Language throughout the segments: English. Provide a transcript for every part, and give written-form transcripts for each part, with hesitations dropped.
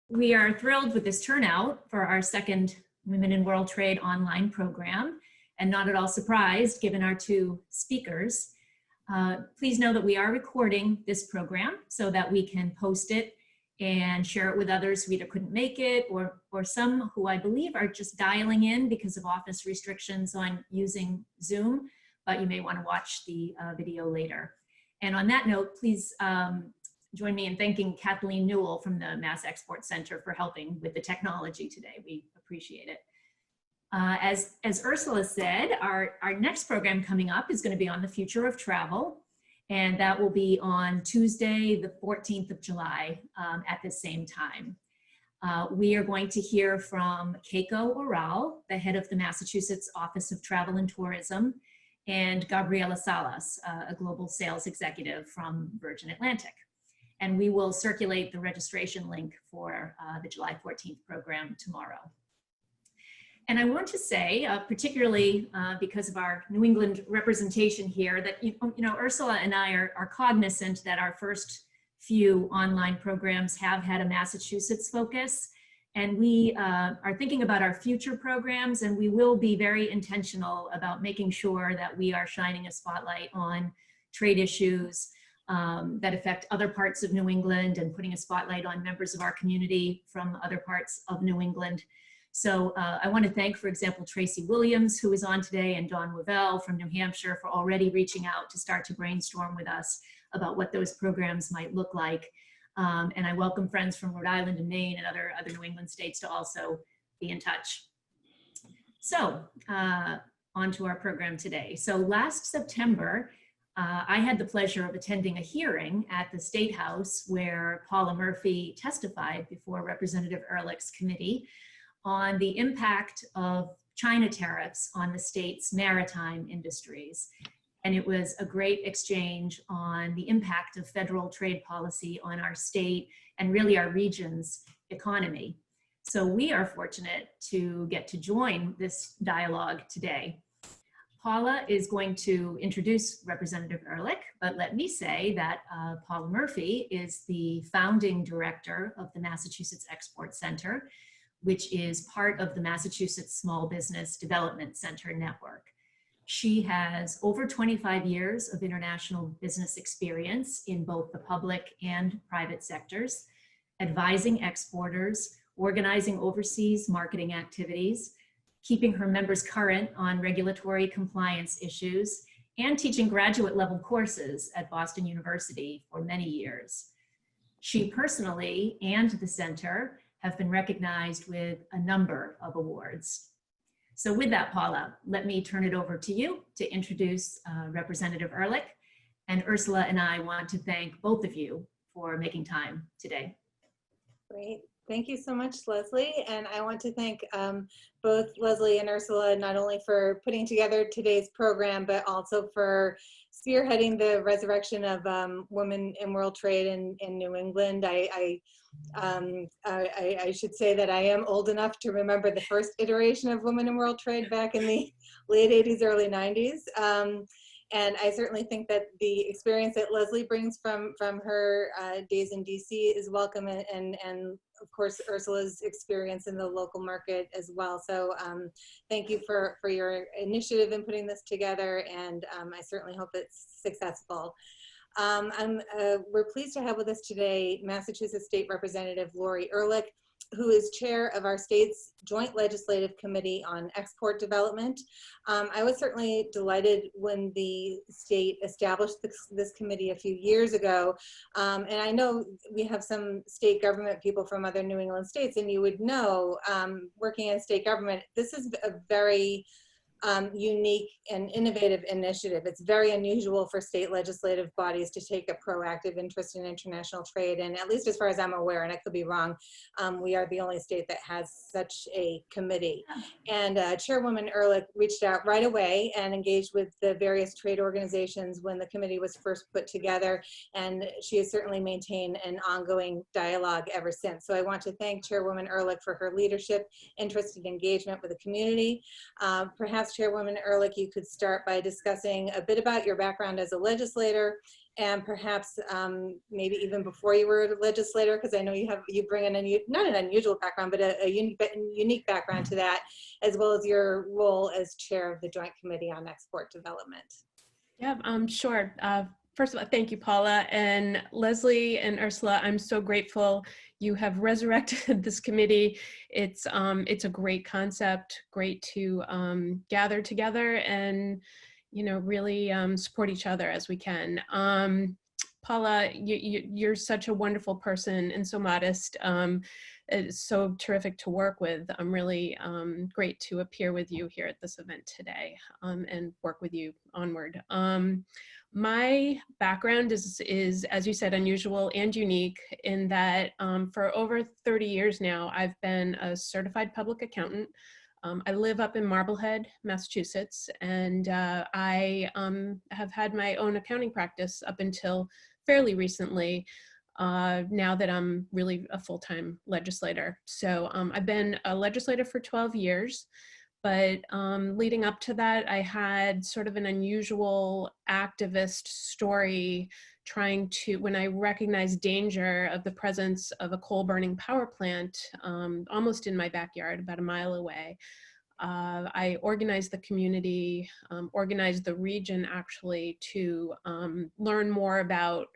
We are thrilled with this turnout for our second Women in World Trade online program, and not at all surprised given our two speakers. Please know that we are recording this program so that we can post it and share it with others who either couldn't make it or some who I believe are just dialing in because of office restrictions on using Zoom, but you may want to watch the video later. And on that note, please join me in thanking Kathleen Newell from the Mass Export Center for helping with the technology today. We appreciate it. As Ursula said, our next program coming up is going to be on the future of travel, and that will be on Tuesday, the 14th of July at the same time. We are going to hear from Keiko Oral, the head of the Massachusetts Office of Travel and Tourism, and Gabriela Salas, a global sales executive from Virgin Atlantic. And we will circulate the registration link for the July 14th program tomorrow. And I want to say, particularly because of our New England representation here, that you know Ursula and I are cognizant that our first few online programs have had a Massachusetts focus, and we are thinking about our future programs, and we will be very intentional about making sure that we are shining a spotlight on trade issues that affect other parts of New England and putting a spotlight on members of our community from other parts of New England. So I want to thank, for example, Tracy Williams, who is on today, and Dawn Wavell from New Hampshire for already reaching out to start to brainstorm with us about what those programs might look like. And I welcome friends from Rhode Island and Maine and other New England states to also be in touch. So on to our program today. So last September, I had the pleasure of attending a hearing at the State House where Paula Murphy testified before Representative Ehrlich's committee on the impact of China tariffs on the state's maritime industries. And it was a great exchange on the impact of federal trade policy on our state and really our region's economy. So we are fortunate to get to join this dialogue today. Paula is going to introduce Representative Ehrlich, but let me say that Paula Murphy is the founding director of the Massachusetts Export Center, which is part of the Massachusetts Small Business Development Center network. She has over 25 years of international business experience in both the public and private sectors, advising exporters, organizing overseas marketing activities, keeping her members current on regulatory compliance issues, and teaching graduate level courses at Boston University for many years. She personally and the center have been recognized with a number of awards. So with that, Paula, let me turn it over to you to introduce Representative Ehrlich. And Ursula and I want to thank both of you for making time today. Great. Thank you so much, Leslie. And I want to thank both Leslie and Ursula, not only for putting together today's program, but also for spearheading the resurrection of women in world trade in New England. I should say that I am old enough to remember the first iteration of women in world trade back in the late 80s, early 90s. And I certainly think that the experience that Leslie brings from her days in DC is welcome, and of course Ursula's experience in the local market as well. So thank you for your initiative in putting this together, and I certainly hope it's successful. We're pleased to have with us today Massachusetts State Representative Laurie Ehrlich, who is chair of our state's Joint Legislative Committee on Export Development. I was certainly delighted when the state established this committee a few years ago. And I know we have some state government people from other New England states, and you would know, working in state government, this is a very unique and innovative initiative. It's very unusual for state legislative bodies to take a proactive interest in international trade, and at least as far as I'm aware, and I could be wrong, we are the only state that has such a committee. And Chairwoman Ehrlich reached out right away and engaged with the various trade organizations when the committee was first put together, and she has certainly maintained an ongoing dialogue ever since. So I want to thank Chairwoman Ehrlich for her leadership, interest, and engagement with the community. Perhaps Chairwoman Ehrlich, you could start by discussing a bit about your background as a legislator and perhaps maybe even before you were a legislator, because I know you bring not an unusual background, but a unique background to that, as well as your role as chair of the Joint Committee on Export Development. Yeah, sure. First of all, thank you, Paula, and Leslie and Ursula. I'm so grateful you have resurrected this committee. It's a great concept, great to gather together and really support each other as we can. Paula, you're such a wonderful person and so modest. It's so terrific to work with. I'm really great to appear with you here at this event today and work with you onward. My background is, as you said, unusual and unique in that for over 30 years now, I've been a certified public accountant. I live up in Marblehead, Massachusetts, and I have had my own accounting practice up until fairly recently, now that I'm really a full-time legislator. So I've been a legislator for 12 years, but leading up to that, I had sort of an unusual activist story trying to, when I recognized danger of the presence of a coal burning power plant almost in my backyard, about a mile away. I organized the community, organized the region actually to learn more about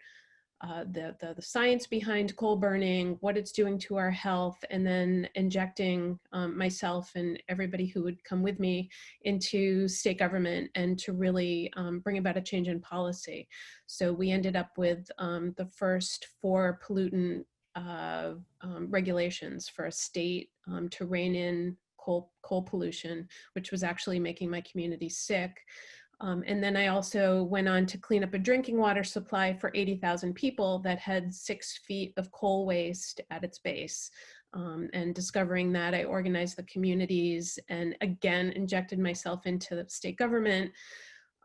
the science behind coal burning, what it's doing to our health, and then injecting myself and everybody who would come with me into state government and to really bring about a change in policy. So we ended up with the first 4 pollutant regulations for a state to rein in coal pollution, which was actually making my community sick. And then I also went on to clean up a drinking water supply for 80,000 people that had 6 feet of coal waste at its base. And discovering that, I organized the communities and again injected myself into the state government,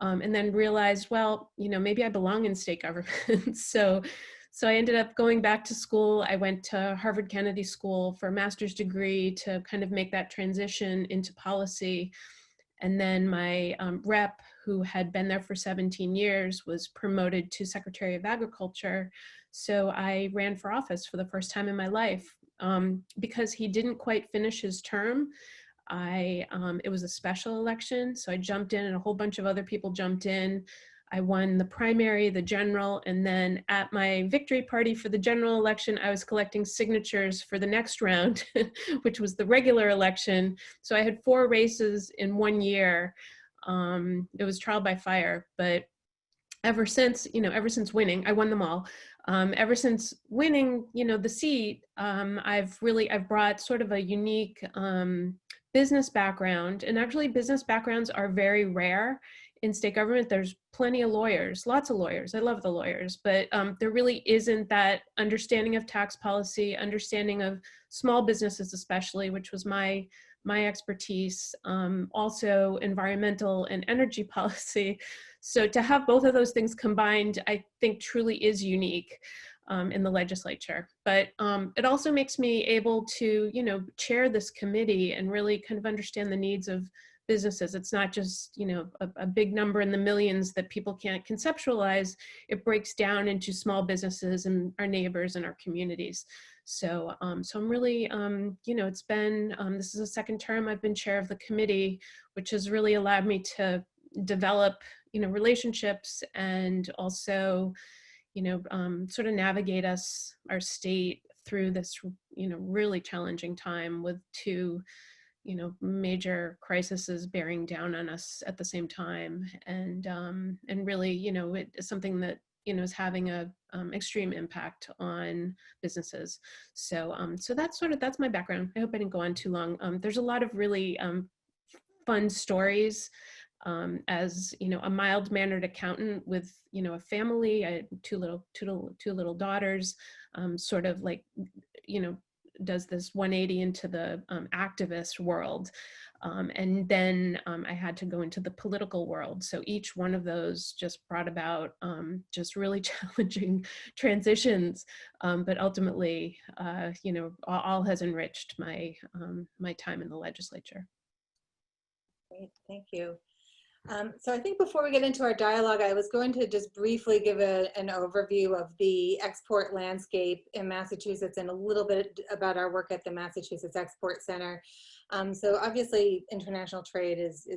and then realized, well, maybe I belong in state government. So I ended up going back to school. I went to Harvard Kennedy School for a master's degree to kind of make that transition into policy. And then my rep, who had been there for 17 years, was promoted to Secretary of Agriculture. So I ran for office for the first time in my life. Because he didn't quite finish his term, it was a special election. So I jumped in and a whole bunch of other people jumped in. I won the primary, the general, and then at my victory party for the general election, I was collecting signatures for the next round, which was the regular election. So I had 4 races in 1 year. It was trial by fire, but ever since winning, I won them all. Ever since winning, the seat, I've brought sort of a unique business background, and actually business backgrounds are very rare in state government. There's plenty of lawyers, lots of lawyers. I love the lawyers, but there really isn't that understanding of tax policy, understanding of small businesses especially, which was my expertise, also environmental and energy policy. So to have both of those things combined, I think truly is unique in the legislature. But it also makes me able to, chair this committee and really kind of understand the needs of businesses. It's not just, a big number in the millions that people can't conceptualize. It breaks down into small businesses and our neighbors and our communities. So, so I'm really, it's been, this is the second term I've been chair of the committee, which has really allowed me to develop, relationships and also, sort of navigate our state through this, really challenging time with 2, major crises bearing down on us at the same time. And really, it is something that, is having a extreme impact on businesses. So, so that's my background. I hope I didn't go on too long. There's a lot of really fun stories. As a mild-mannered accountant with a family, I had two little daughters, sort of like does this 180 into the activist world, and then I had to go into the political world. So each one of those just brought about just really challenging transitions, but ultimately, all has enriched my my time in the legislature. Great, thank you. So I think before we get into our dialogue, I was going to just briefly give an overview of the export landscape in Massachusetts and a little bit about our work at the Massachusetts Export Center. So obviously international trade is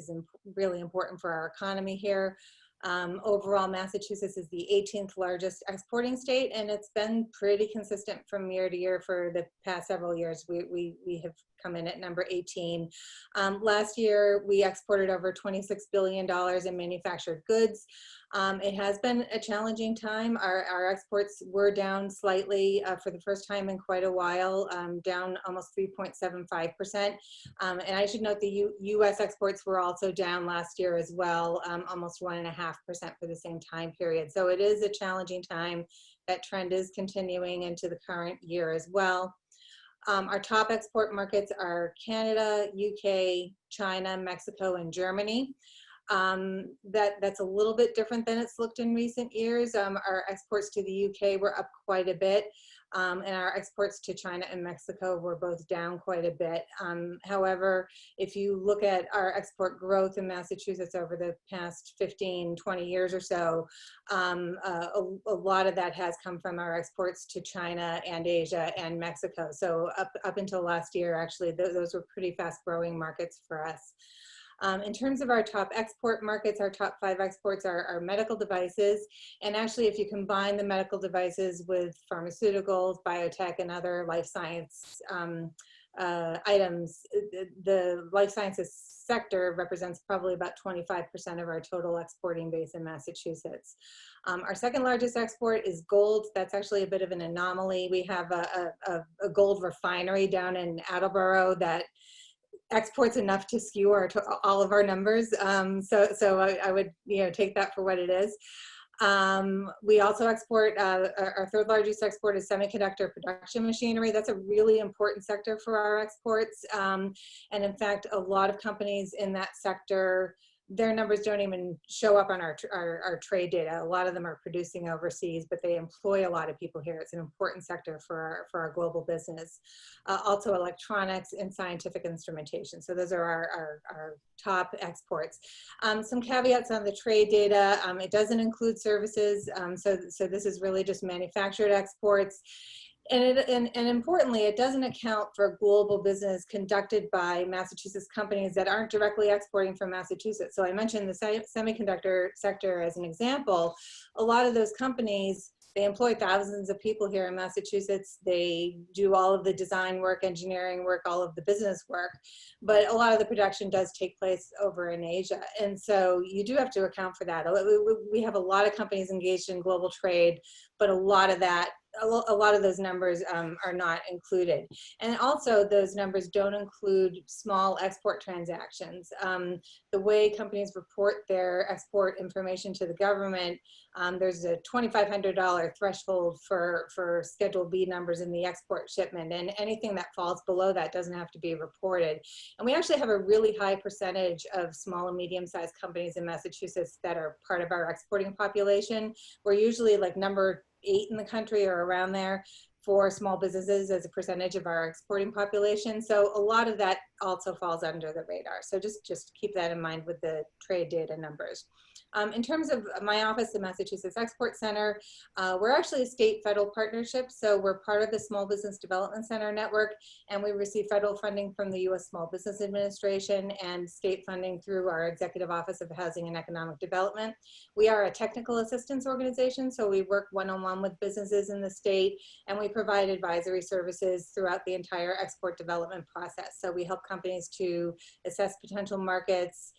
really important for our economy here. Overall, Massachusetts is the 18th largest exporting state, and it's been pretty consistent from year to year for the past several years. We have come in at number 18. Last year, we exported over $26 billion in manufactured goods. It has been a challenging time. Our exports were down slightly for the first time in quite a while, down almost 3.75%. And I should note the U.S. exports were also down last year as well, almost 1.5% for the same time period. So it is a challenging time. That trend is continuing into the current year as well. Our top export markets are Canada, UK, China, Mexico, and Germany. That's a little bit different than it's looked in recent years. Our exports to the UK were up quite a bit, and our exports to China and Mexico were both down quite a bit. However, if you look at our export growth in Massachusetts over the past 15, 20 years or so, a lot of that has come from our exports to China and Asia and Mexico. So up until last year, actually, those were pretty fast growing markets for us. In terms of our top export markets, our top 5 exports are medical devices. And actually, if you combine the medical devices with pharmaceuticals, biotech, and other life science items, the life sciences sector represents probably about 25% of our total exporting base in Massachusetts. Our second largest export is gold. That's actually a bit of an anomaly. We have a gold refinery down in Attleboro that exports enough to skew all of our numbers. So I would take that for what it is. We also export, our third largest export is semiconductor production machinery. That's a really important sector for our exports. And in fact, a lot of companies in that sector, their numbers don't even show up on our trade data. A lot of them are producing overseas, but they employ a lot of people here. It's an important sector for our global business. Also electronics and scientific instrumentation. So those are our top exports. Some caveats on the trade data. It doesn't include services. So this is really just manufactured exports. And importantly, it doesn't account for global business conducted by Massachusetts companies that aren't directly exporting from Massachusetts. So I mentioned the semiconductor sector as an example. A lot of those companies, they employ thousands of people here in Massachusetts. They do all of the design work, engineering work, all of the business work, but a lot of the production does take place over in Asia. And so you do have to account for that. We have a lot of companies engaged in global trade, but a lot of those numbers are not included. And also those numbers don't include small export transactions. The way companies report their export information to the government, there's a $2,500 threshold for Schedule B numbers in the export shipment, and anything that falls below that doesn't have to be reported. And we actually have a really high percentage of small and medium-sized companies in Massachusetts that are part of our exporting population. We're usually like number 8 in the country or around there for small businesses as a percentage of our exporting population. So a lot of that also falls under the radar. So just keep that in mind with the trade data numbers. In terms of my office, the Massachusetts Export Center, we're actually a state-federal partnership. So we're part of the Small Business Development Center network, and we receive federal funding from the U.S. Small Business Administration and state funding through our Executive Office of Housing and Economic Development. We are a technical assistance organization, so we work one-on-one with businesses in the state, and we provide advisory services throughout the entire export development process. So we help companies to assess potential markets,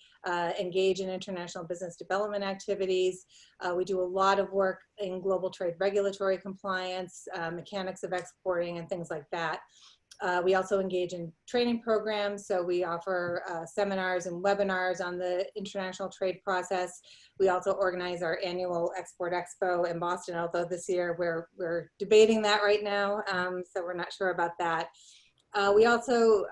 engage in international business development activities. We do a lot of work in global trade regulatory compliance, mechanics of exporting, and things like that. We also engage in training programs, so we offer seminars and webinars on the international trade process. We also organize our annual Export Expo in Boston, although this year we're debating that right now, so we're not sure about that. We also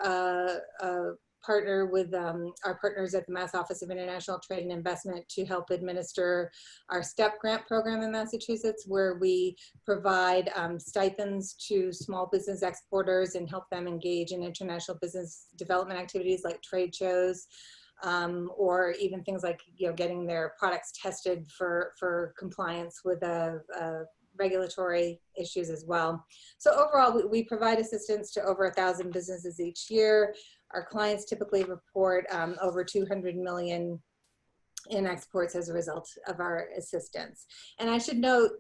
partner with our partners at the Mass Office of International Trade and Investment to help administer our STEP grant program in Massachusetts, where we provide stipends to small business exporters and help them engage in international business development activities like trade shows. or even things like, getting their products tested for compliance with regulatory issues as well. So overall, we provide assistance to over 1,000 businesses each year. Our clients typically report over 200 million in exports as a result of our assistance. And I should note,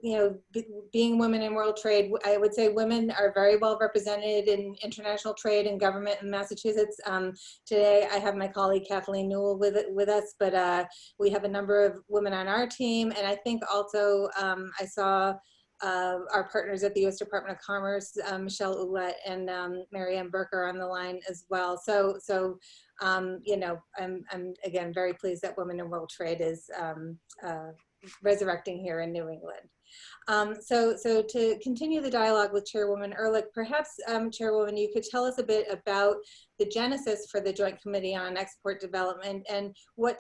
being women in world trade, I would say women are very well represented in international trade and government in Massachusetts. Today, I have my colleague Kathleen Newell with us, but we have a number of women on our team. And I think also I saw our partners at the U.S. Department of Commerce, Michelle Ouellette and Marianne Berker on the line as well. So I'm again very pleased that Women in World Trade is resurrecting here in New England. So to continue the dialogue with Chairwoman Ehrlich, perhaps Chairwoman, you could tell us a bit about the genesis for the Joint Committee on Export Development and what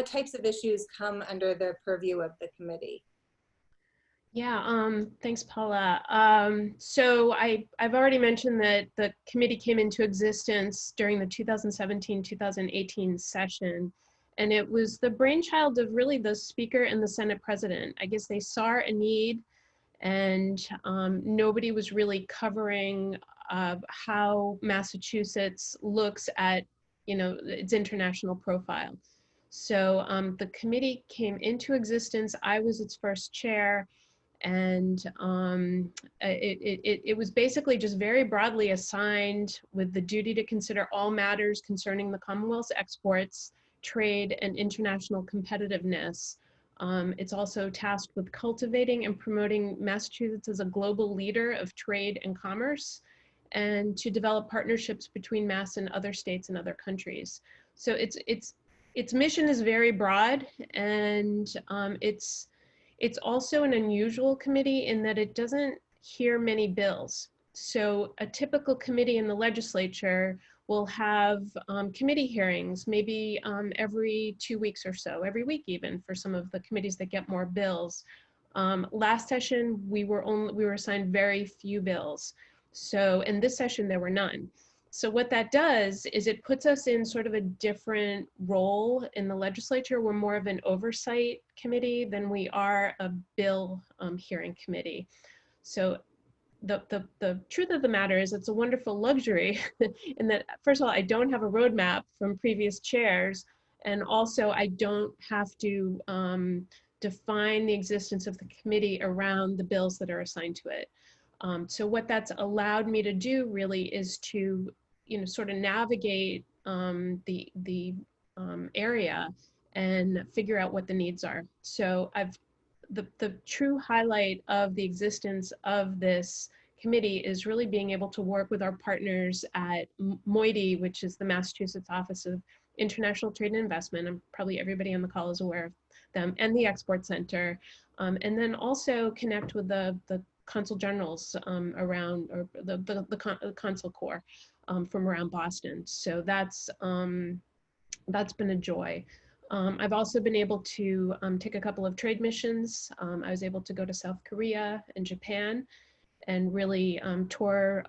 types of issues come under the purview of the committee. Yeah, thanks, Paula. So I've already mentioned that the committee came into existence during the 2017-2018 session, and it was the brainchild of really the Speaker and the Senate President. I guess they saw a need, and nobody was really covering how Massachusetts looks at, its international profile. So the committee came into existence. I was its first chair. And it was basically just very broadly assigned with the duty to consider all matters concerning the Commonwealth's exports, trade, and international competitiveness. It's also tasked with cultivating and promoting Massachusetts as a global leader of trade and commerce, and to develop partnerships between Mass and other states and other countries. So its mission is very broad, and it's also an unusual committee in that it doesn't hear many bills. So a typical committee in the legislature will have committee hearings, maybe every 2 weeks or so, every week even, for some of the committees that get more bills. Last session, we were assigned very few bills. So in this session, there were none. So what that does is it puts us in sort of a different role in the legislature. We're more of an oversight committee than we are a bill hearing committee. So the truth of the matter is it's a wonderful luxury in that, first of all, I don't have a roadmap from previous chairs, and also I don't have to define the existence of the committee around the bills that are assigned to it. So what that's allowed me to do really is to, sort of navigate the area and figure out what the needs are. So the true highlight of the existence of this committee is really being able to work with our partners at MOIDI, which is the Massachusetts Office of International Trade and Investment, and probably everybody on the call is aware of them, and the Export Center, and then also connect with the consul generals around, or the consul corps from around Boston. So that's been a joy. I've also been able to take a couple of trade missions. I was able to go to South Korea and Japan and really tour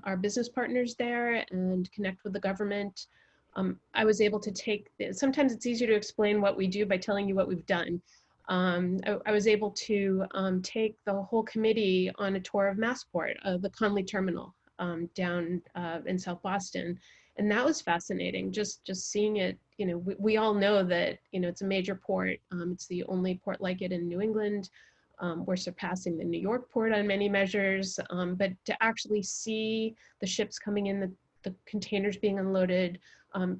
our business partners there and connect with the government. I was able to sometimes it's easier to explain what we do by telling you what we've done. I was able to take the whole committee on a tour of Massport, the Conley Terminal down in South Boston. And that was fascinating, just seeing it. We all know that, it's a major port. It's the only port like it in New England. We're surpassing the New York port on many measures, but to actually see the ships coming in, the containers being unloaded,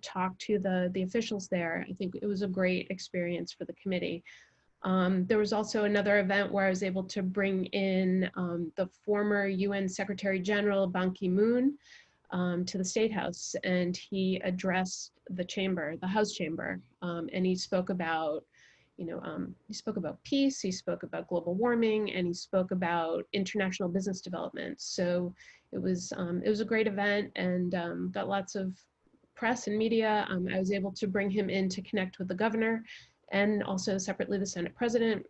talk to the officials there, I think it was a great experience for the committee. There was also another event where I was able to bring in the former UN Secretary General Ban Ki-moon to the State House, and he addressed the House chamber, and he spoke about, peace, he spoke about global warming, and he spoke about international business development. So it was a great event, and got lots of press and media. I was able to bring him in to connect with the governor, and also separately the Senate President.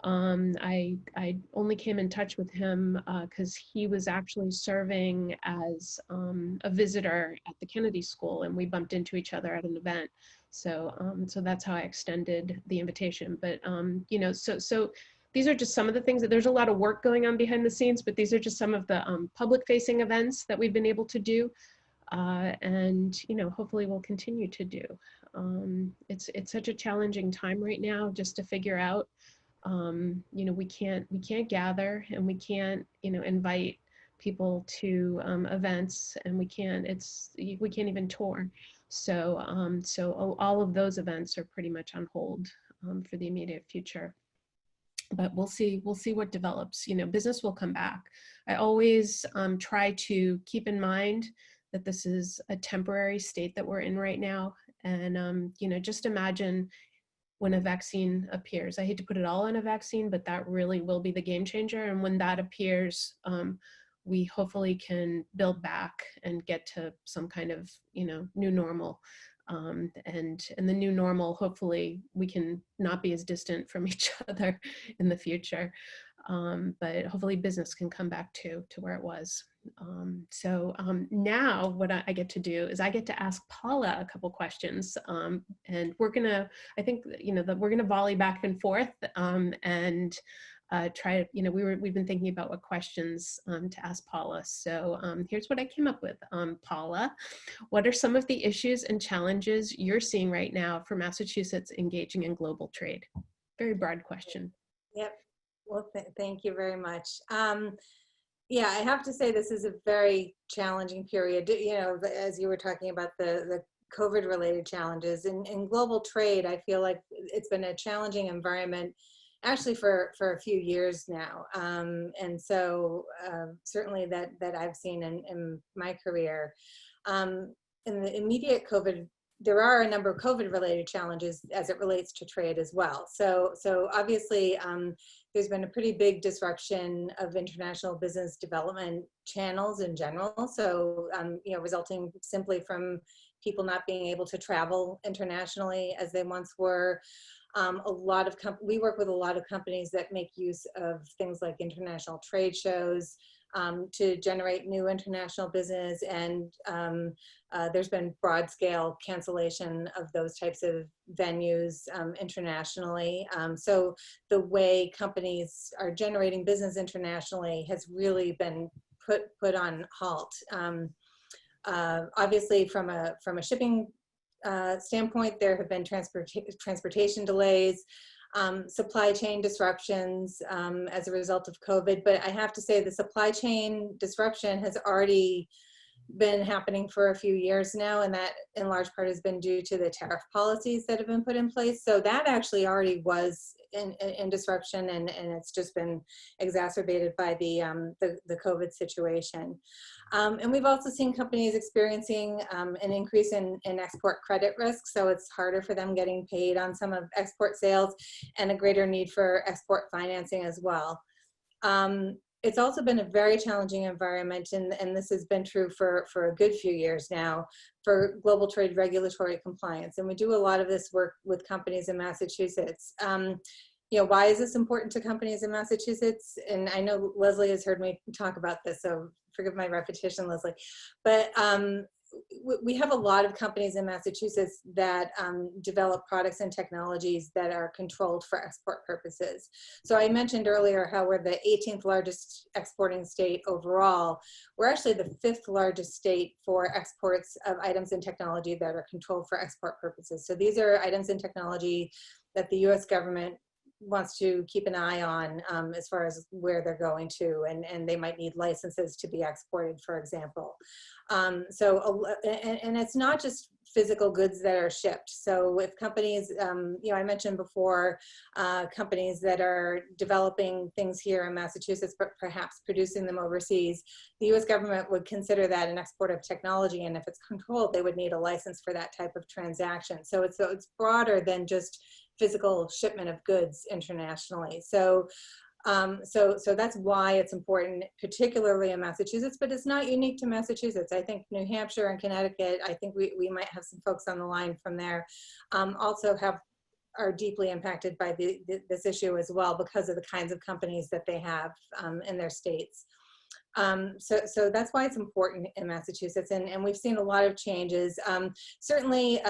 I only came in touch with him because he was actually serving as a visitor at the Kennedy School, and we bumped into each other at an event. So, so that's how I extended the invitation. But, you know, so these are just some of the things that there's a lot of work going on behind the scenes, but these are just some of the public facing events that we've been able to do. And, you know, hopefully we'll continue to do. It's such a challenging time right now just to figure out, you know, we can't gather, and we can't, you know, invite people to events, and we can't even tour. So, so all of those events are pretty much on hold for the immediate future. But we'll see what develops. You know, business will come back. I always try to keep in mind that this is a temporary state that we're in right now. And, you know, just imagine when a vaccine appears. I hate to put it all in a vaccine, but that really will be the game changer. And when that appears, we hopefully can build back and get to some kind of, you know, new normal. And the new normal, hopefully we can not be as distant from each other in the future. But hopefully business can come back to where it was. So now what I get to do is I get to ask Paula a couple questions, and we're gonna, I think, you know, that we're gonna volley back and forth, and try to, you know, we've been thinking about what questions to ask Paula. So here's what I came up with. Paula, what are some of the issues and challenges you're seeing right now for Massachusetts engaging in global trade? Very broad question. Yep. Well, thank you very much. Yeah, I have to say this is a very challenging period. You know, as you were talking about the COVID-related challenges in global trade, I feel like it's been a challenging environment actually for a few years now. And so certainly that I've seen in my career. In the immediate COVID, there are a number of COVID-related challenges as it relates to trade as well. So obviously, there's been a pretty big disruption of international business development channels in general. So, you know, resulting simply from people not being able to travel internationally as they once were. A lot of we work with a lot of companies that make use of things like international trade shows to generate new international business, and there's been broad scale cancellation of those types of venues internationally. So the way companies are generating business internationally has really been put on halt. Obviously, from a shipping standpoint, there have been transportation delays, supply chain disruptions as a result of COVID. But I have to say the supply chain disruption has already been happening for a few years now, and that in large part has been due to the tariff policies that have been put in place. So that actually already was in disruption, and it's just been exacerbated by the COVID situation. And we've also seen companies experiencing an increase in export credit risk, so it's harder for them getting paid on some of export sales, and a greater need for export financing as well. It's also been a very challenging environment, and this has been true for a good few years now, for global trade regulatory compliance. And we do a lot of this work with companies in Massachusetts. You know, why is this important to companies in Massachusetts? And I know Leslie has heard me talk about this, so forgive my repetition, Leslie. But we have a lot of companies in Massachusetts that develop products and technologies that are controlled for export purposes. So I mentioned earlier how we're the 18th largest exporting state overall. We're actually the 5th largest state for exports of items and technology that are controlled for export purposes. So these are items and technology that the US government wants to keep an eye on as far as where they're going to, and they might need licenses to be exported, for example. And it's not just physical goods that are shipped. So if companies, you know, I mentioned before, companies that are developing things here in Massachusetts, but perhaps producing them overseas, the US government would consider that an export of technology, and if it's controlled, they would need a license for that type of transaction. So it's broader than just physical shipment of goods internationally. So that's why it's important, particularly in Massachusetts, but it's not unique to Massachusetts. I think New Hampshire and Connecticut, I think we might have some folks on the line from there, also are deeply impacted by this issue as well, because of the kinds of companies that they have in their states. So that's why it's important in Massachusetts, and we've seen a lot of changes. Certainly,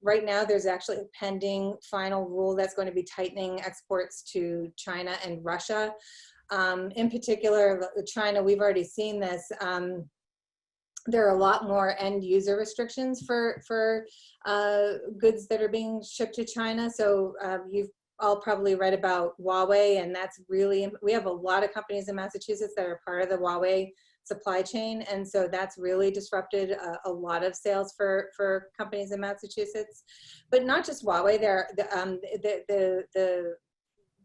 right now there's actually a pending final rule that's going to be tightening exports to China and Russia. In particular, China, we've already seen this. There are a lot more end user restrictions for goods that are being shipped to China. So you've all probably read about Huawei, and that's really, we have a lot of companies in Massachusetts that are part of the Huawei supply chain, and so that's really disrupted a lot of sales for companies in Massachusetts. But not just Huawei, the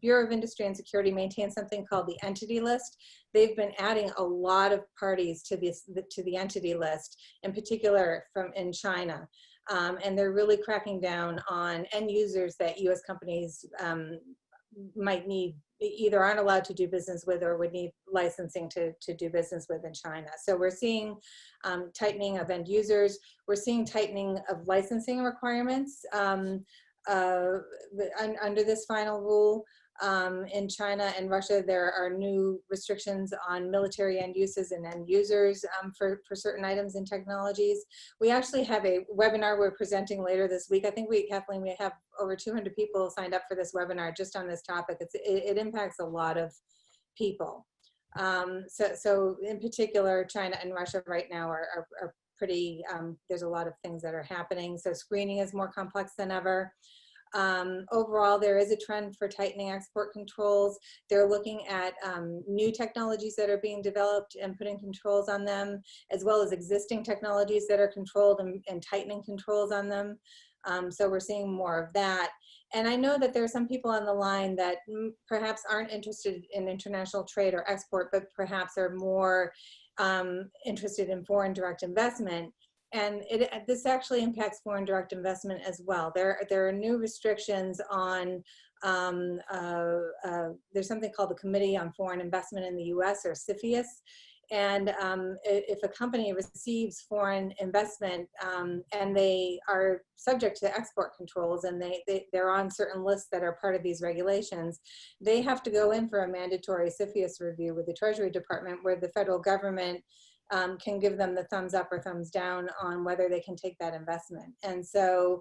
Bureau of Industry and Security maintains something called the Entity List. They've been adding a lot of parties to the Entity List, in particular in China. And they're really cracking down on end users that US companies might need, either aren't allowed to do business with or would need licensing to do business with in China. So we're seeing tightening of end users. We're seeing tightening of licensing requirements under this final rule. In China and Russia, there are new restrictions on military end uses and end users for certain items and technologies. We actually have a webinar we're presenting later this week. I think Kathleen, we have over 200 people signed up for this webinar just on this topic. It impacts a lot of people. So in particular, China and Russia right now are pretty, there's a lot of things that are happening. So screening is more complex than ever. Overall, there is a trend for tightening export controls. They're looking at new technologies that are being developed and putting controls on them, as well as existing technologies that are controlled and tightening controls on them. So we're seeing more of that. And I know that there are some people on the line that perhaps aren't interested in international trade or export, but perhaps are more interested in foreign direct investment. And this actually impacts foreign direct investment as well. There are new restrictions on, there's something called the Committee on Foreign Investment in the US, or CFIUS. And if a company receives foreign investment and they are subject to export controls, and they're on certain lists that are part of these regulations, they have to go in for a mandatory CFIUS review with the Treasury Department, where the federal government can give them the thumbs up or thumbs down on whether they can take that investment. And so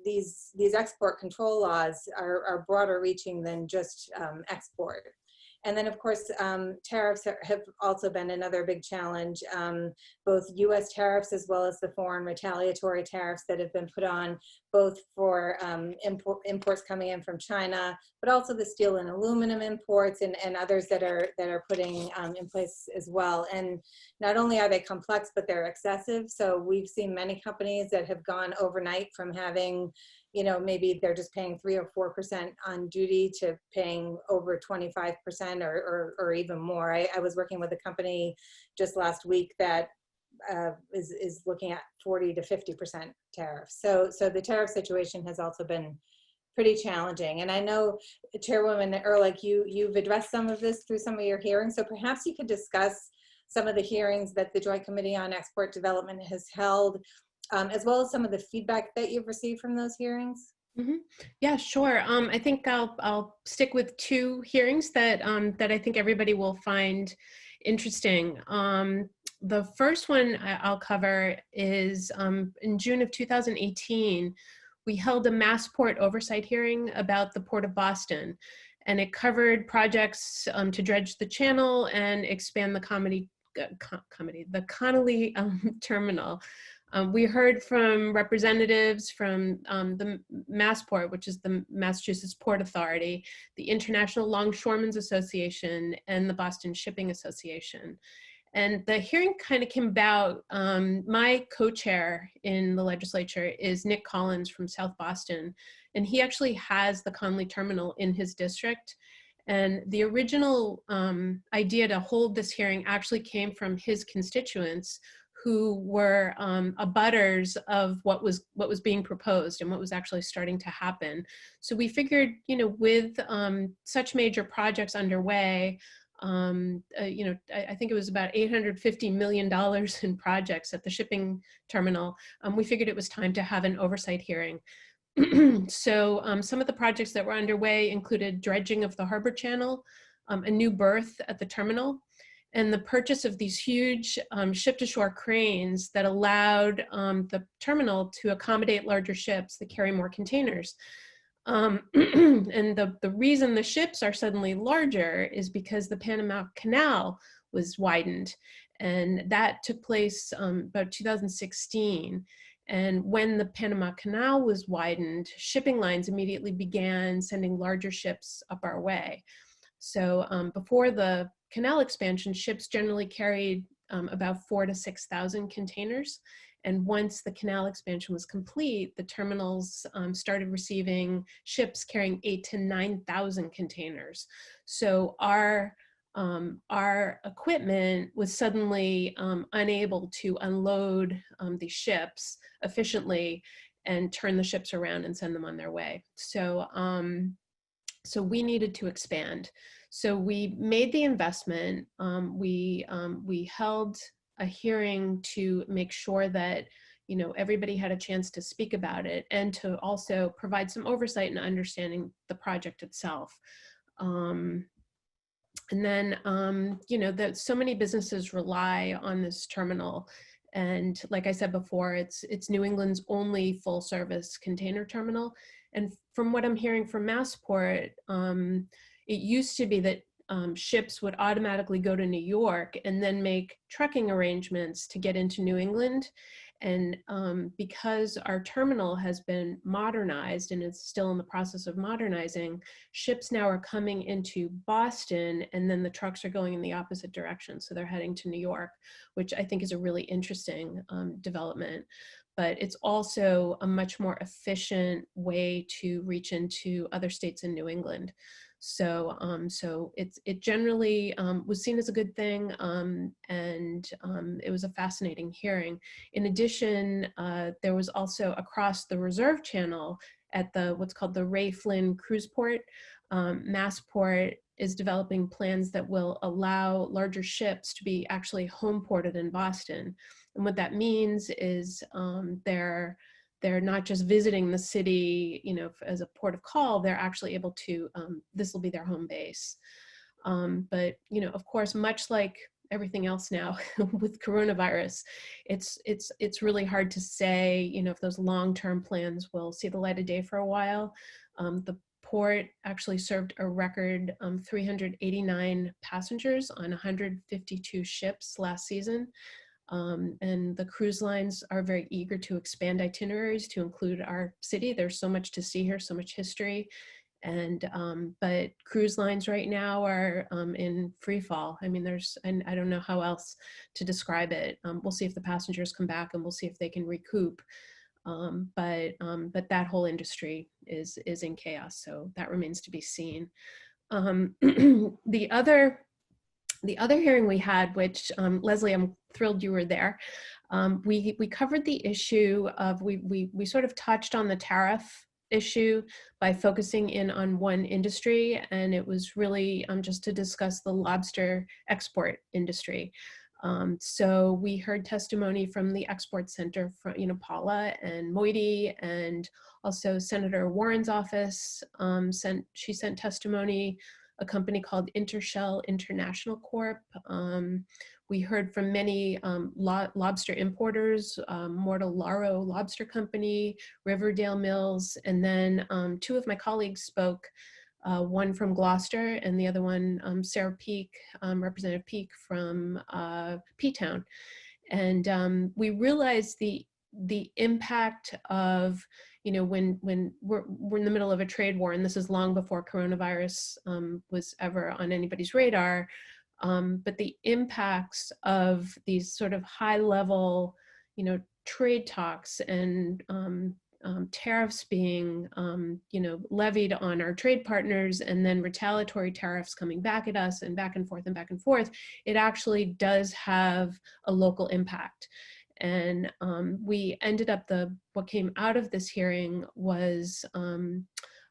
these export control laws are broader reaching than just export. And then, of course, tariffs have also been another big challenge, both US tariffs as well as the foreign retaliatory tariffs that have been put on, both for imports coming in from China, but also the steel and aluminum imports and others that are putting in place as well. And not only are they complex, but they're excessive. So we've seen many companies that have gone overnight from having, you know, maybe they're just paying 3 or 4% on duty to paying over 25% or even more. I was working with a company just last week that is looking at 40 to 50% tariffs. So the tariff situation has also been pretty challenging. And I know, Chairwoman Ehrlich, you've addressed some of this through some of your hearings. So perhaps you could discuss some of the hearings that the Joint Committee on Export Development has held, as well as some of the feedback that you've received from those hearings. Mm-hmm. Yeah, sure. I think I'll stick with 2 hearings that that I think everybody will find interesting. The first one I'll cover is in June of 2018, we held a Massport oversight hearing about the Port of Boston, and it covered projects to dredge the channel and expand the Connolly terminal. We heard from representatives from the Massport, which is the Massachusetts Port Authority, the International Longshoremen's Association, and the Boston Shipping Association. And the hearing kind of came about, my co-chair in the legislature is Nick Collins from South Boston, and he actually has the Connolly terminal in his district. And the original idea to hold this hearing actually came from his constituents, who were abutters of what was being proposed and what was actually starting to happen. So we figured, you know, with such major projects underway, you know, I think it was about $850 million in projects at the shipping terminal. We figured it was time to have an oversight hearing. So some of the projects that were underway included dredging of the harbor channel, a new berth at the terminal, and the purchase of these huge ship-to-shore cranes that allowed the terminal to accommodate larger ships that carry more containers. And the reason the ships are suddenly larger is because the Panama Canal was widened, and that took place about 2016. And when the Panama Canal was widened, shipping lines immediately began sending larger ships up our way. So before the canal expansion, ships generally carried about 4,000 to 6,000 containers. And once the canal expansion was complete, the terminals started receiving ships carrying 8,000 to 9,000 containers. So our equipment was suddenly unable to unload these ships efficiently and turn the ships around and send them on their way. So we needed to expand. So we made the investment. We held a hearing to make sure that everybody had a chance to speak about it, and to also provide some oversight and understanding the project itself. And then that so many businesses rely on this terminal. And like I said before, it's New England's only full service container terminal. And from what I'm hearing from Massport, it used to be that ships would automatically go to New York and then make trucking arrangements to get into New England. And because our terminal has been modernized and is still in the process of modernizing, ships now are coming into Boston, and then the trucks are going in the opposite direction. So they're heading to New York, which I think is a really interesting development. But it's also a much more efficient way to reach into other states in New England. So it generally was seen as a good thing, and it was a fascinating hearing. In addition, there was also across the Reserve Channel at what's called the Ray Flynn Cruise Port, Massport is developing plans that will allow larger ships to be actually home ported in Boston. And what that means is they're not just visiting the city, as a port of call. They're actually able to. This will be their home base. But of course, much like everything else now with coronavirus, it's really hard to say, if those long-term plans will see the light of day for a while. The port actually served a record 389 passengers on 152 ships last season. And the cruise lines are very eager to expand itineraries to include our city. There's so much to see here, so much history. And but cruise lines right now are in free fall. I mean, and I don't know how else to describe it. We'll see if the passengers come back, and we'll see if they can recoup. But that whole industry is in chaos. So that remains to be seen. The other hearing we had, which Leslie, I'm thrilled you were there. We covered the issue of, we sort of touched on the tariff issue by focusing in on one industry, and it was really just to discuss the lobster export industry. So we heard testimony from the Export Center from Paula and Moiety, and also Senator Warren's office she sent testimony. A company called Intershell International Corp. We heard from many lobster importers, Mortallaro Lobster Company, Riverdale Mills, and then two of my colleagues spoke, one from Gloucester and the other one, Sarah Peak, Representative Peak from P-Town. And we realized the impact of, when we're in the middle of a trade war, and this is long before coronavirus was ever on anybody's radar, but the impacts of these sort of high level, trade talks and tariffs being, levied on our trade partners, and then retaliatory tariffs coming back at us, and back and forth and back and forth, it actually does have a local impact. And we ended up, what came out of this hearing was,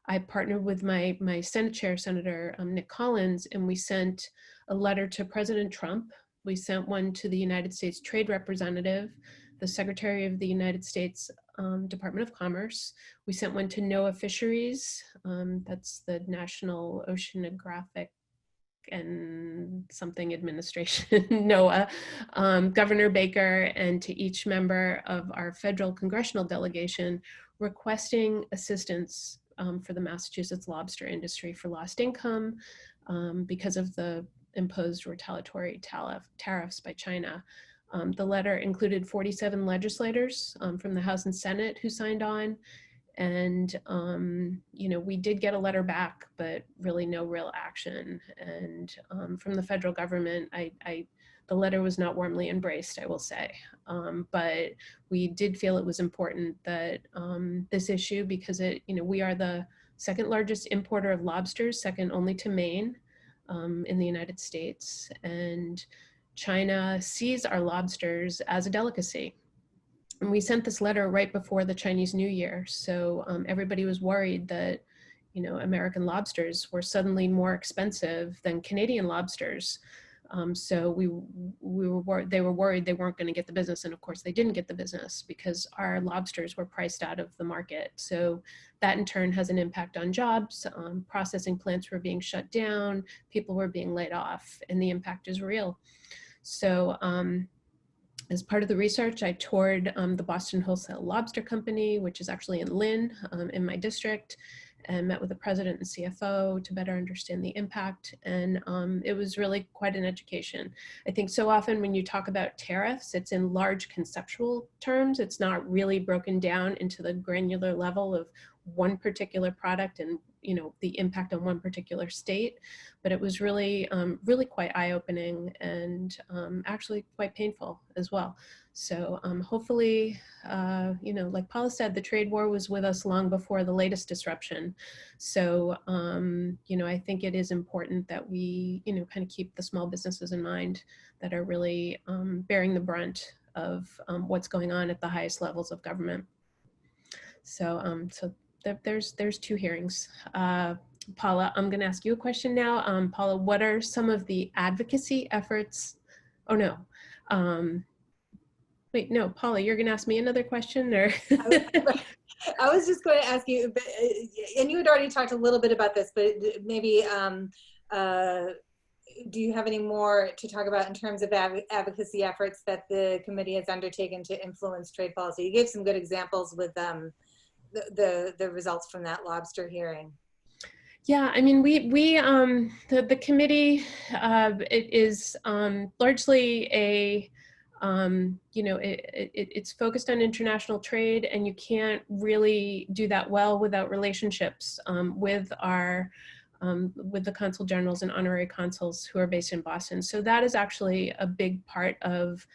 I partnered with my Senate Chair, Senator Nick Collins, and we sent a letter to President Trump. We sent one to the United States Trade Representative, the Secretary of the United States Department of Commerce. We sent one to NOAA Fisheries, that's the National Oceanographic and something administration, NOAA, Governor Baker, and to each member of our federal congressional delegation requesting assistance for the Massachusetts lobster industry for lost income because of the imposed retaliatory tariffs by China. The letter included 47 legislators from the House and Senate who signed on. And, you know, we did get a letter back, but really no real action. And from the federal government, the letter was not warmly embraced, I will say. But we did feel it was important that this issue, because we are the second largest importer of lobsters, second only to Maine in the United States. And China sees our lobsters as a delicacy. And we sent this letter right before the Chinese New Year. So everybody was worried that, American lobsters were suddenly more expensive than Canadian lobsters. So they were worried they weren't going to get the business. And of course they didn't get the business because our lobsters were priced out of the market. So that in turn has an impact on jobs. Processing plants were being shut down, people were being laid off, and the impact is real. So as part of the research, I toured the Boston Wholesale Lobster Company, which is actually in Lynn, in my district, and met with the president and CFO to better understand the impact. And it was really quite an education. I think so often when you talk about tariffs, it's in large conceptual terms. It's not really broken down into the granular level of one particular product and the impact on one particular state. But it was really, really quite eye-opening and actually quite painful as well. So hopefully, like Paula said, the trade war was with us long before the latest disruption. So, I think it is important that we, kind of keep the small businesses in mind that are really bearing the brunt of what's going on at the highest levels of government. So, there's two hearings. Paula, I'm going to ask you a question now. Paula, what are some of the advocacy efforts? Oh, no. Wait, no, Paula, you're going to ask me another question, or? I was just going to ask you, and you had already talked a little bit about this, but maybe do you have any more to talk about in terms of advocacy efforts that the committee has undertaken to influence trade policy? You gave some good examples with the results from that lobster hearing. Yeah, I mean, the committee, it is largely a, it's focused on international trade, and you can't really do that well without relationships with the consul generals and honorary consuls who are based in Boston. So that is actually a big part of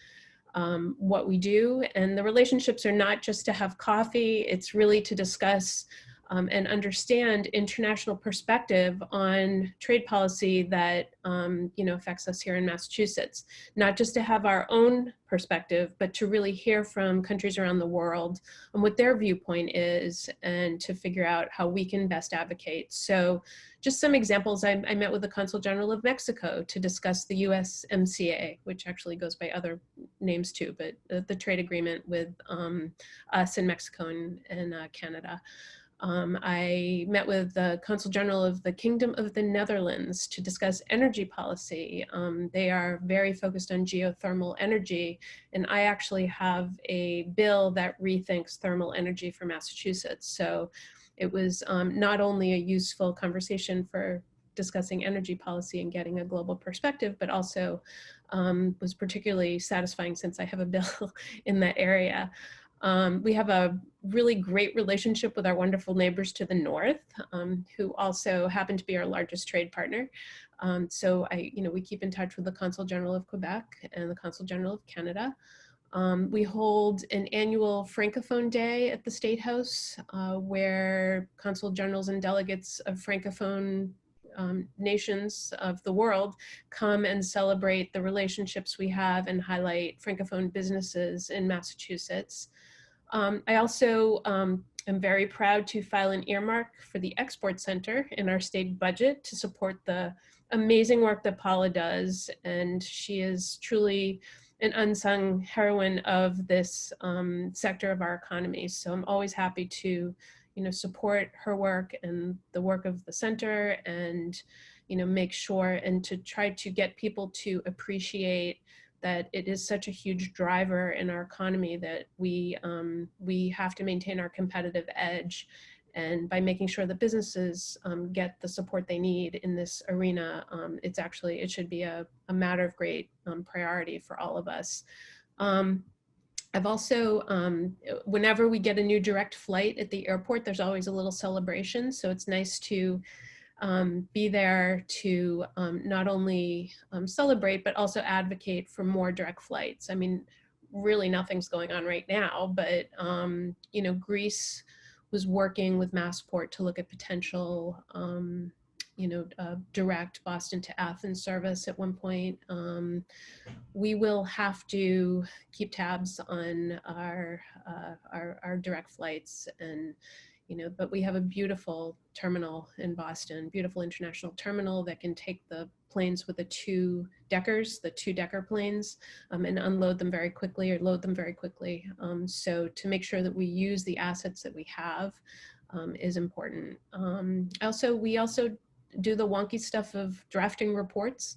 what we do. And the relationships are not just to have coffee, it's really to discuss and understand international perspective on trade policy that affects us here in Massachusetts. Not just to have our own perspective, but to really hear from countries around the world on what their viewpoint is and to figure out how we can best advocate. So just some examples, I met with the Consul General of Mexico to discuss the USMCA, which actually goes by other names too, but the trade agreement with us in Mexico and Canada. I met with the Consul General of the Kingdom of the Netherlands to discuss energy policy. They are very focused on geothermal energy, and I actually have a bill that rethinks thermal energy for Massachusetts. So it was not only a useful conversation for discussing energy policy and getting a global perspective, but also was particularly satisfying since I have a bill in that area. We have a really great relationship with our wonderful neighbors to the north, who also happen to be our largest trade partner. So we keep in touch with the Consul General of Quebec and the Consul General of Canada. We hold an annual Francophone Day at the State House, where consul generals and delegates of Francophone nations of the world come and celebrate the relationships we have and highlight Francophone businesses in Massachusetts. I also am very proud to file an earmark for the Export Center in our state budget to support the amazing work that Paula does. And she is truly an unsung heroine of this sector of our economy. So I'm always happy to support her work and the work of the center and make sure and to try to get people to appreciate that it is such a huge driver in our economy that we have to maintain our competitive edge. And by making sure that businesses get the support they need in this arena, it should be a matter of great priority for all of us. I've also, whenever we get a new direct flight at the airport, there's always a little celebration. So it's nice to be there to not only celebrate, but also advocate for more direct flights. I mean, really nothing's going on right now, but Greece was working with Massport to look at potential, direct Boston to Athens service at one point. We will have to keep tabs on our direct flights, and but we have a beautiful terminal in Boston, beautiful international terminal that can take the planes with the two-decker planes, and unload them very quickly or load them very quickly. So to make sure that we use the assets that we have is important. We also do the wonky stuff of drafting reports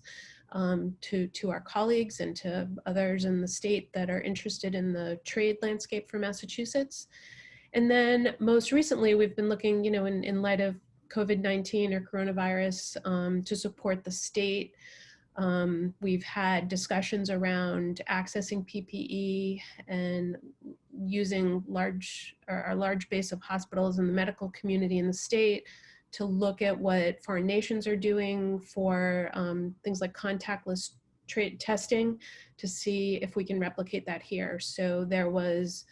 to our colleagues and to others in the state that are interested in the trade landscape for Massachusetts. And then most recently, we've been looking, in light of COVID-19 or coronavirus, to support the state. We've had discussions around accessing PPE and using our large base of hospitals in the medical community in the state to look at what foreign nations are doing for things like contactless testing to see if we can replicate that here. So there was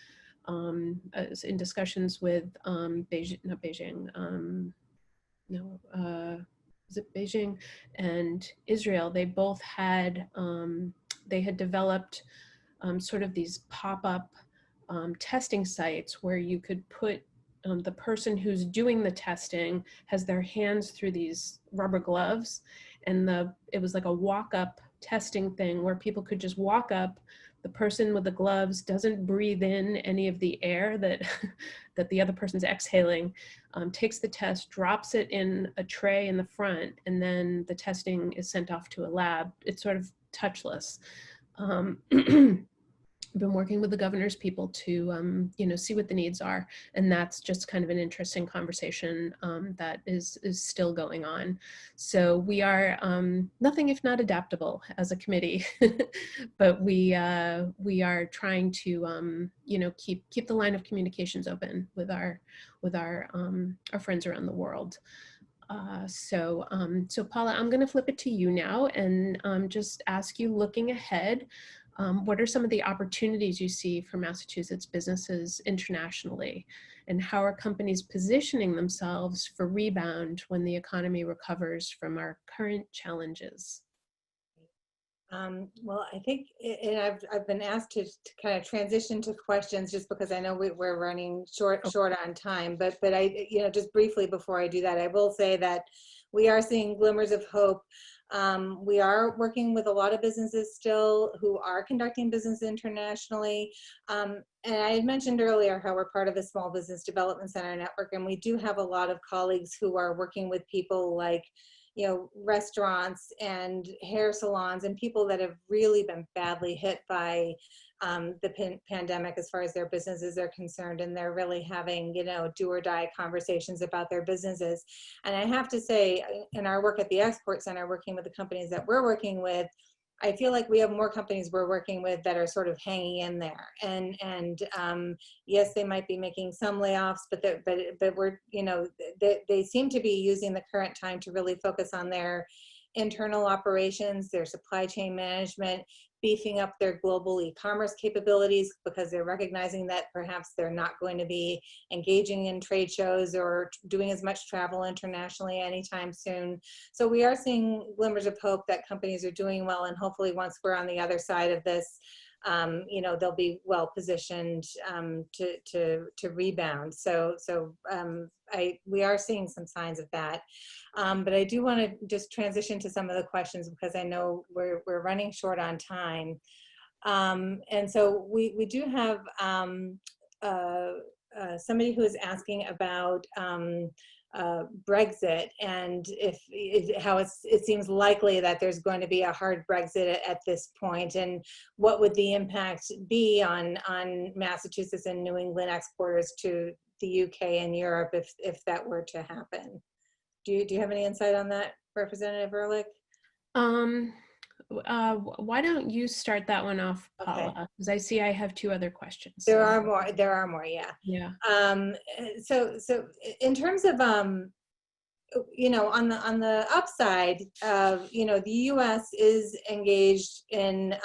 in discussions with Beijing and Israel. They both had developed sort of these pop-up testing sites where you could put the person who's doing the testing has their hands through these rubber gloves, and it was like a walk-up testing thing where people could just walk up. The person with the gloves doesn't breathe in any of the air that that the other person's exhaling, takes the test, drops it in a tray in the front, and then the testing is sent off to a lab. It's sort of touchless. I've been working with the governor's people to, see what the needs are. And that's just kind of an interesting conversation that is still going on. So we are nothing if not adaptable as a committee, but we are trying to, keep the line of communications open with our friends around the world. So Paula, I'm going to flip it to you now and just ask you, looking ahead, what are some of the opportunities you see for Massachusetts businesses internationally, and how are companies positioning themselves for rebound when the economy recovers from our current challenges? Well, I think, and I've been asked to kind of transition to questions just because I know we're running short on time, but I, just briefly before I do that, I will say that we are seeing glimmers of hope. We are working with a lot of businesses still who are conducting business internationally. And I had mentioned earlier how we're part of the Small Business Development Center network, and we do have a lot of colleagues who are working with people like, restaurants and hair salons and people that have really been badly hit by the pandemic as far as their businesses are concerned, and they're really having, do or die conversations about their businesses. And I have to say, in our work at the Export Center, working with the companies that we're working with, I feel like we have more companies we're working with that are sort of hanging in there. And yes, they might be making some layoffs, but we're, they seem to be using the current time to really focus on their internal operations, their supply chain management, beefing up their global e-commerce capabilities, because they're recognizing that perhaps they're not going to be engaging in trade shows or doing as much travel internationally anytime soon. So we are seeing glimmers of hope that companies are doing well, and hopefully once we're on the other side of this, they'll be well positioned to rebound. So we are seeing some signs of that. But I do want to just transition to some of the questions because I know we're running short on time. And so we do have somebody who is asking about Brexit, and it seems likely that there's going to be a hard Brexit at this point, and what would the impact be on Massachusetts and New England exporters to the UK and Europe if that were to happen? Do you have any insight on that, Representative Ehrlich? Why don't you start that one off, Paula? Because I see I have two other questions. There are more, yeah. Yeah. So in terms of, you know, on the upside, you know, the U.S. is engaged in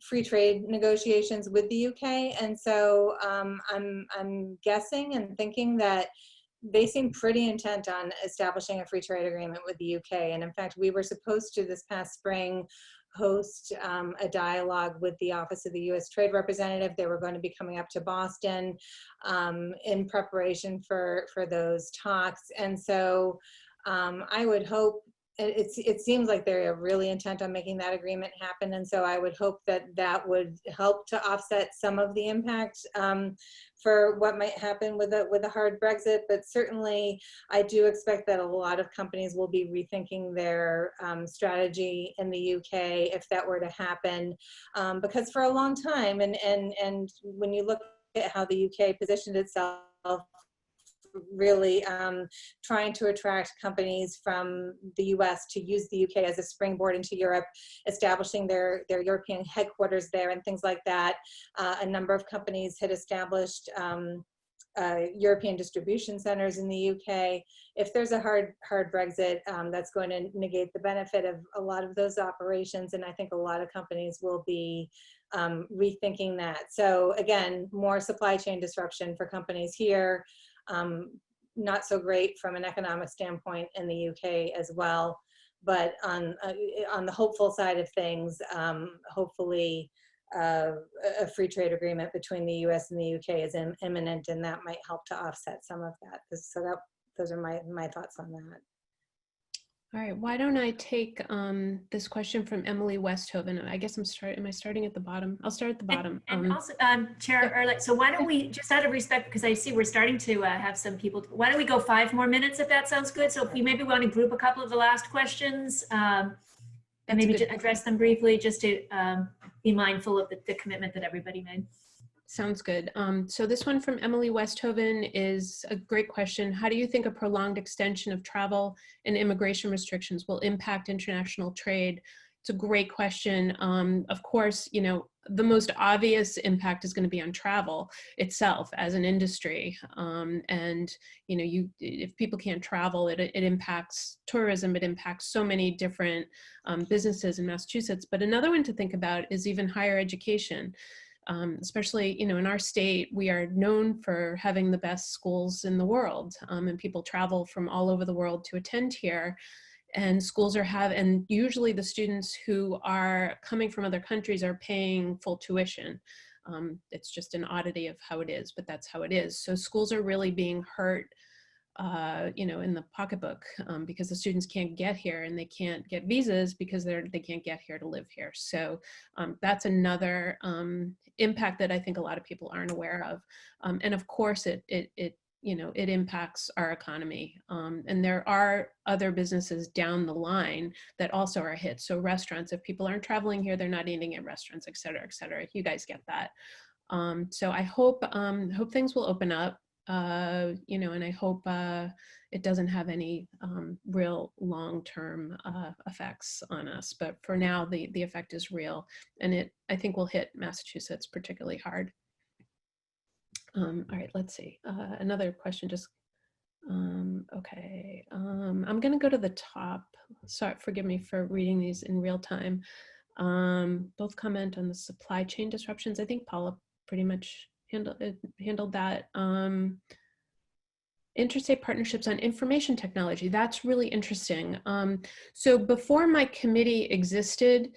free trade negotiations with the UK, and so I'm guessing and thinking that they seem pretty intent on establishing a free trade agreement with the UK. And in fact, we were supposed to this past spring host a dialogue with the Office of the U.S. Trade Representative. They were going to be coming up to Boston in preparation for those talks. And so I would hope, it seems like they're really intent on making that agreement happen. And so I would hope that that would help to offset some of the impact for what might happen with a hard Brexit. But certainly I do expect that a lot of companies will be rethinking their strategy in the UK if that were to happen, because for a long time, and when you look at how the UK positioned itself, really trying to attract companies from the US to use the UK as a springboard into Europe, establishing their European headquarters there and things like that. A number of companies had established European distribution centers in the UK. If there's a hard Brexit, that's going to negate the benefit of a lot of those operations, and I think a lot of companies will be rethinking that. So again, more supply chain disruption for companies here. Not so great from an economic standpoint in the UK as well, but on the hopeful side of things, hopefully a free trade agreement between the US and the UK is imminent, and that might help to offset some of that. So those are my thoughts on that. All right, why don't I take this question from Emily Westhoven. I guess am I starting at the bottom? I'll start at the bottom. And also, Chair Ehrlich, so why don't we, just out of respect, because I see we're starting to have some people, why don't we go 5 more minutes if that sounds good? So if we maybe want to group a couple of the last questions and maybe address them briefly, just to be mindful of the commitment that everybody made. Sounds good. So this one from Emily Westhoven is a great question. How do you think a prolonged extension of travel and immigration restrictions will impact international trade? It's a great question. Of course, you know, the most obvious impact is going to be on travel itself as an industry. And, you know, if people can't travel, it impacts tourism, it impacts so many different businesses in Massachusetts. But another one to think about is even higher education. Especially, you know, in our state, we are known for having the best schools in the world, and people travel from all over the world to attend here. And schools and usually the students who are coming from other countries are paying full tuition. It's just an oddity of how it is, but that's how it is. So schools are really being hurt, you know, in the pocketbook, because the students can't get here and they can't get visas because they can't get here to live here. So that's another impact that I think a lot of people aren't aware of. And of course, it you know, it impacts our economy. And there are other businesses down the line that also are hit. So restaurants, if people aren't traveling here, they're not eating at restaurants, et cetera, et cetera. You guys get that. So I hope things will open up. You know, and I hope it doesn't have any real long-term effects on us. But for now, the effect is real, and I think will hit Massachusetts particularly hard. All right, let's see. Another question. Just okay. I'm going to go to the top. Sorry, forgive me for reading these in real time. Both comment on the supply chain disruptions. I think Paula pretty much handled that. Interstate partnerships on information technology. That's really interesting. So before my committee existed,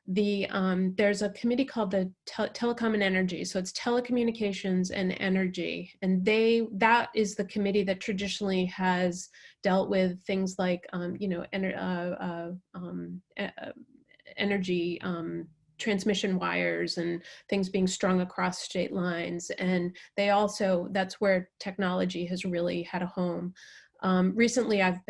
there's a committee called the Telecom and Energy. So it's telecommunications and energy. And that is the committee that traditionally has dealt with things like, you know, energy transmission wires and things being strung across state lines. And they also, that's where technology has really had a home. Recently, I've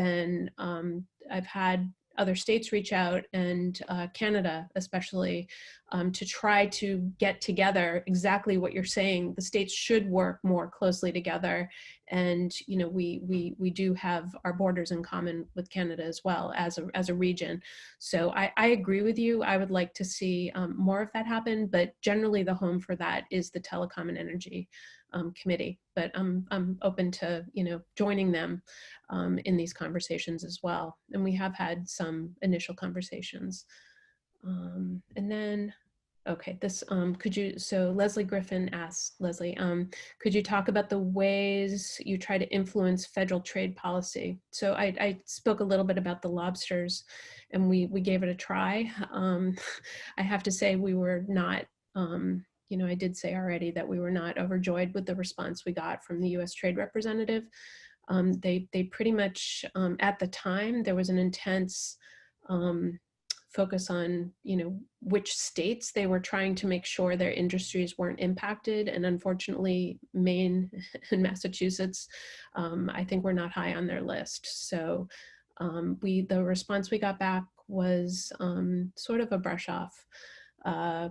had other states reach out, and Canada especially, to try to get together exactly what you're saying. The states should work more closely together. And, you know, we do have our borders in common with Canada as well as a region. So I agree with you. I would like to see more of that happen, but generally the home for that is the Telecom and Energy Committee. But I'm open to, you know, joining them in these conversations as well. And we have had some initial conversations. And then, okay, this, so Leslie Griffin asked, Leslie, could you talk about the ways you try to influence federal trade policy? So I spoke a little bit about the lobsters, and we gave it a try. I have to say we were not, you know, I did say already that we were not overjoyed with the response we got from the U.S. Trade Representative. They pretty much, at the time, there was an intense focus on, you know, which states they were trying to make sure their industries weren't impacted. And unfortunately, Maine and Massachusetts, I think were not high on their list. So the response we got back was sort of a brush off.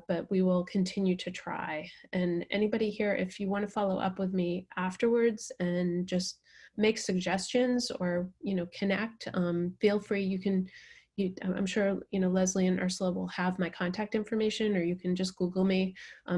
But we will continue to try. And anybody here, if you want to follow up with me afterwards and just make suggestions or, you know, connect, feel free. I'm sure, you know, Leslie and Ursula will have my contact information, or you can just Google me.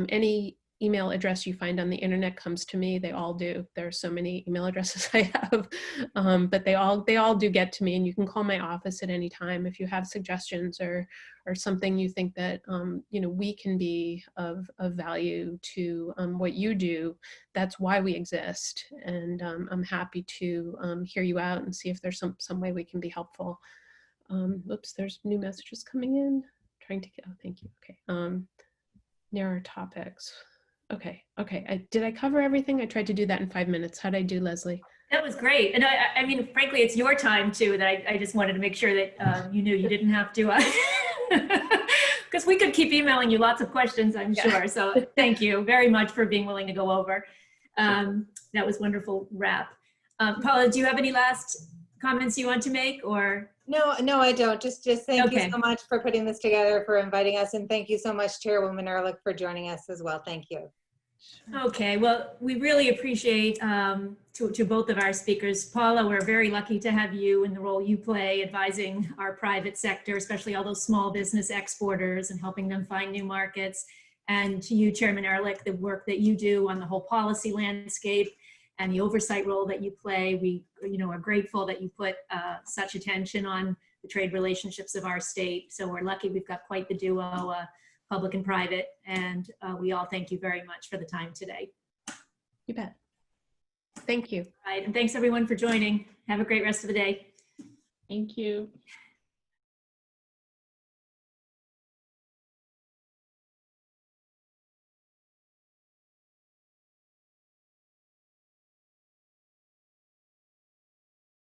Any email address you find on the internet comes to me. They all do. There are so many email addresses I have, but they all do get to me, and you can call my office at any time if you have suggestions or something you think that, you know, we can be of value to what you do. That's why we exist. And I'm happy to hear you out and see if there's some way we can be helpful. Oops, there's new messages coming in. Trying to get, oh, thank you. Okay. Narrow topics. Okay. Did I cover everything? I tried to do that in 5 minutes. How did I do, Leslie? That was great. And I mean, frankly, it's your time too, that I just wanted to make sure that you knew you didn't have to, because we could keep emailing you lots of questions, I'm sure. So thank you very much for being willing to go over. That was wonderful wrap. Paula, do you have any last comments you want to make, or? No, I don't. Just thank you Okay. so much for putting this together, for inviting us, and thank you so much, Chairwoman Ehrlich, for joining us as well. Thank you. Okay, well, we really appreciate to both of our speakers. Paula, we're very lucky to have you in the role you play advising our private sector, especially all those small business exporters, and helping them find new markets. And to you, Chairman Ehrlich, the work that you do on the whole policy landscape and the oversight role that you play. We, you know, are grateful that you put such attention on the trade relationships of our state. So we're lucky we've got quite the duo, public and private, and we all thank you very much for the time today. You bet. Thank you. All right, and thanks everyone for joining. Have a great rest of the day. Thank you.